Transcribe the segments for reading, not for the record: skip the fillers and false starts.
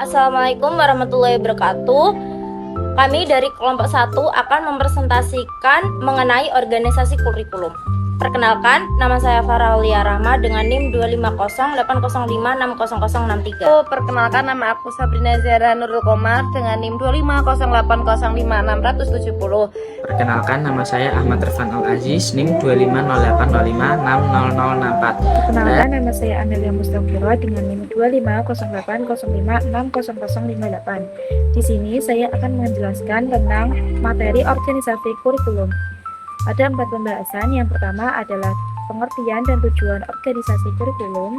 Assalamualaikum warahmatullahi wabarakatuh. Kami dari kelompok 1 akan mempresentasikan mengenai organisasi kurikulum. Perkenalkan, nama saya Farah Aulia Rahma dengan NIM 25080560063. Perkenalkan, nama aku Sabrina Zahra Nurul Komar dengan NIM 25080055670. Perkenalkan, nama saya Ahmad Irfan Al-Aziz, NIM 25085600064. Perkenalkan, nama saya Amelia Mustaqira dengan NIM 25080560058. Di sini saya akan menjelaskan tentang materi organisasi kurikulum. Ada 4 pembahasan. Yang pertama adalah pengertian dan tujuan organisasi kurikulum.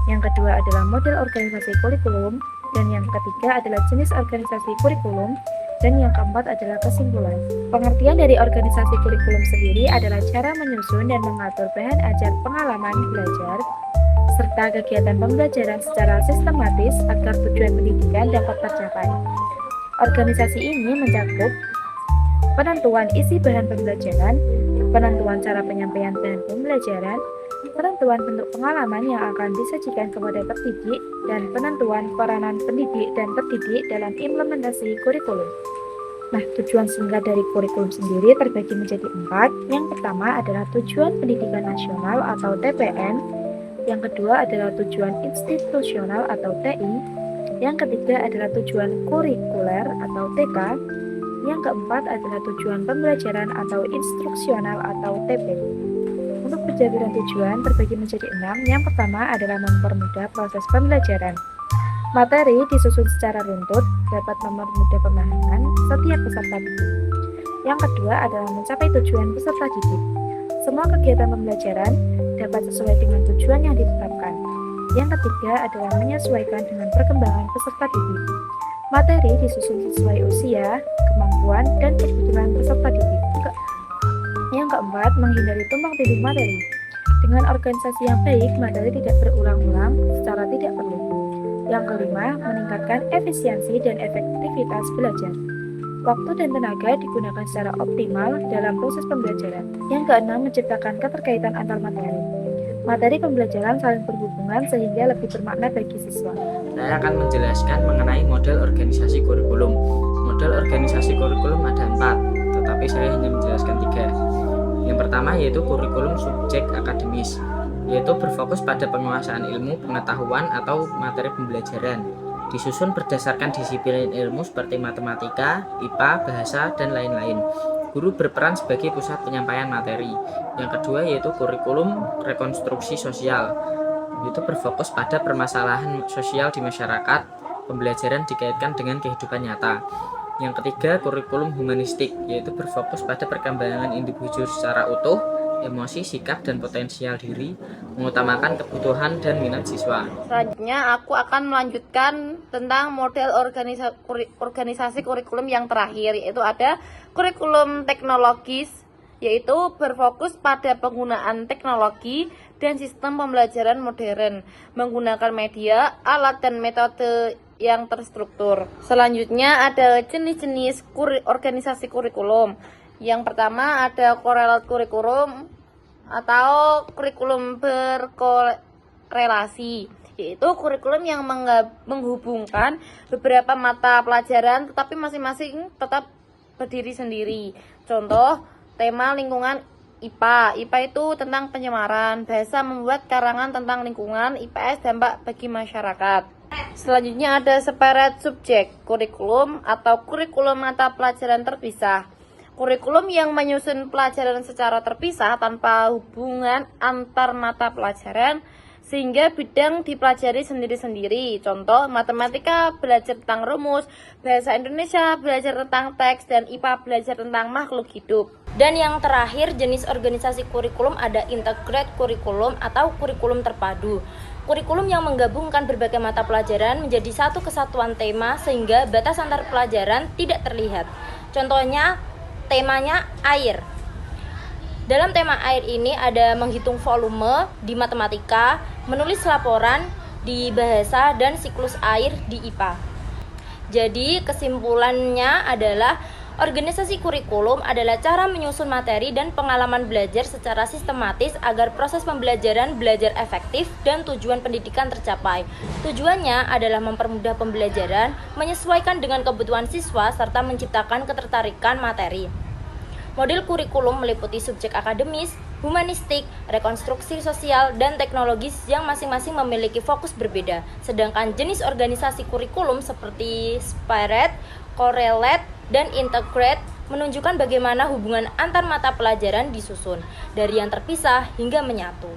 Yang kedua adalah model organisasi kurikulum. Dan yang ketiga adalah jenis organisasi kurikulum. Dan yang keempat adalah kesimpulan. Pengertian dari organisasi kurikulum sendiri adalah cara menyusun dan mengatur bahan ajar pengalaman belajar serta kegiatan pembelajaran secara sistematis agar tujuan pendidikan dapat tercapai. Organisasi ini mencakup penentuan isi bahan pembelajaran, penentuan cara penyampaian bahan pembelajaran, penentuan bentuk pengalaman yang akan disajikan kepada terdidik, dan penentuan peranan pendidik dan terdidik dalam implementasi kurikulum. Nah, tujuan singkat dari kurikulum sendiri terbagi menjadi 4. Yang pertama adalah tujuan pendidikan nasional atau TPN. Yang kedua adalah tujuan institusional atau TI. Yang ketiga adalah tujuan kurikuler atau TK. Yang keempat adalah tujuan pembelajaran atau instruksional atau TP. Untuk penjabaran tujuan terbagi menjadi 6. Yang pertama adalah mempermudah proses pembelajaran. Materi disusun secara runtut dapat mempermudah pemahaman setiap peserta didik. Yang kedua adalah mencapai tujuan peserta didik. Semua kegiatan pembelajaran dapat sesuai dengan tujuan yang ditetapkan. Yang ketiga adalah menyesuaikan dengan perkembangan peserta didik. Materi disusun sesuai usia, kemampuan, dan kebutuhan peserta didik. Yang keempat, menghindari tumpang tindih materi. Dengan organisasi yang baik, materi tidak berulang-ulang secara tidak perlu. Yang kelima, meningkatkan efisiensi dan efektivitas belajar. Waktu dan tenaga digunakan secara optimal dalam proses pembelajaran. Yang keenam, menciptakan keterkaitan antar materi. Materi pembelajaran saling berhubungan sehingga lebih bermakna bagi siswa. Saya akan menjelaskan mengenai model organisasi kurikulum. Model organisasi kurikulum ada 4, tetapi saya hanya menjelaskan 3. Yang pertama yaitu kurikulum subjek akademis, yaitu berfokus pada penguasaan ilmu, pengetahuan, atau materi pembelajaran. Disusun berdasarkan disiplin ilmu seperti matematika, IPA, bahasa, dan lain-lain. Guru berperan sebagai pusat penyampaian materi. Yang kedua yaitu kurikulum rekonstruksi sosial, yaitu berfokus pada permasalahan sosial di masyarakat. Pembelajaran dikaitkan dengan kehidupan nyata. Yang ketiga kurikulum humanistik, yaitu berfokus pada perkembangan individu secara utuh, emosi, sikap, dan potensial diri, mengutamakan kebutuhan dan minat siswa. Selanjutnya aku akan melanjutkan tentang model organisasi kurikulum yang terakhir, yaitu ada kurikulum teknologis, yaitu berfokus pada penggunaan teknologi dan sistem pembelajaran modern menggunakan media, alat, dan metode yang terstruktur. Selanjutnya ada jenis-jenis organisasi kurikulum. Yang pertama ada korelate kurikulum atau kurikulum berkorelasi, yaitu kurikulum yang menghubungkan beberapa mata pelajaran tetapi masing-masing tetap berdiri sendiri. Contoh, tema lingkungan IPA. IPA itu tentang pencemaran, bahasa membuat karangan tentang lingkungan, IPS dampak bagi masyarakat. Selanjutnya ada separate subject kurikulum atau kurikulum mata pelajaran terpisah. Kurikulum yang menyusun pelajaran secara terpisah tanpa hubungan antar mata pelajaran sehingga bidang dipelajari sendiri-sendiri. Contoh, matematika belajar tentang rumus, bahasa Indonesia belajar tentang teks, dan IPA belajar tentang makhluk hidup. Dan yang terakhir, jenis organisasi kurikulum ada integrated kurikulum atau kurikulum terpadu. Kurikulum yang menggabungkan berbagai mata pelajaran menjadi satu kesatuan tema sehingga batas antar pelajaran tidak terlihat. Contohnya, temanya air. Dalam tema air ini ada menghitung volume di matematika, menulis laporan di bahasa, dan siklus air di IPA. Jadi kesimpulannya adalah Organisasi kurikulum adalah cara menyusun materi dan pengalaman belajar secara sistematis agar proses pembelajaran belajar efektif dan tujuan pendidikan tercapai. Tujuannya adalah mempermudah pembelajaran, menyesuaikan dengan kebutuhan siswa, serta menciptakan ketertarikan materi. Model kurikulum meliputi subjek akademis, humanistik, rekonstruksi sosial, dan teknologis yang masing-masing memiliki fokus berbeda. Sedangkan jenis organisasi kurikulum seperti Spirit, Correlate, dan Integrate menunjukkan bagaimana hubungan antar mata pelajaran disusun, dari yang terpisah hingga menyatu.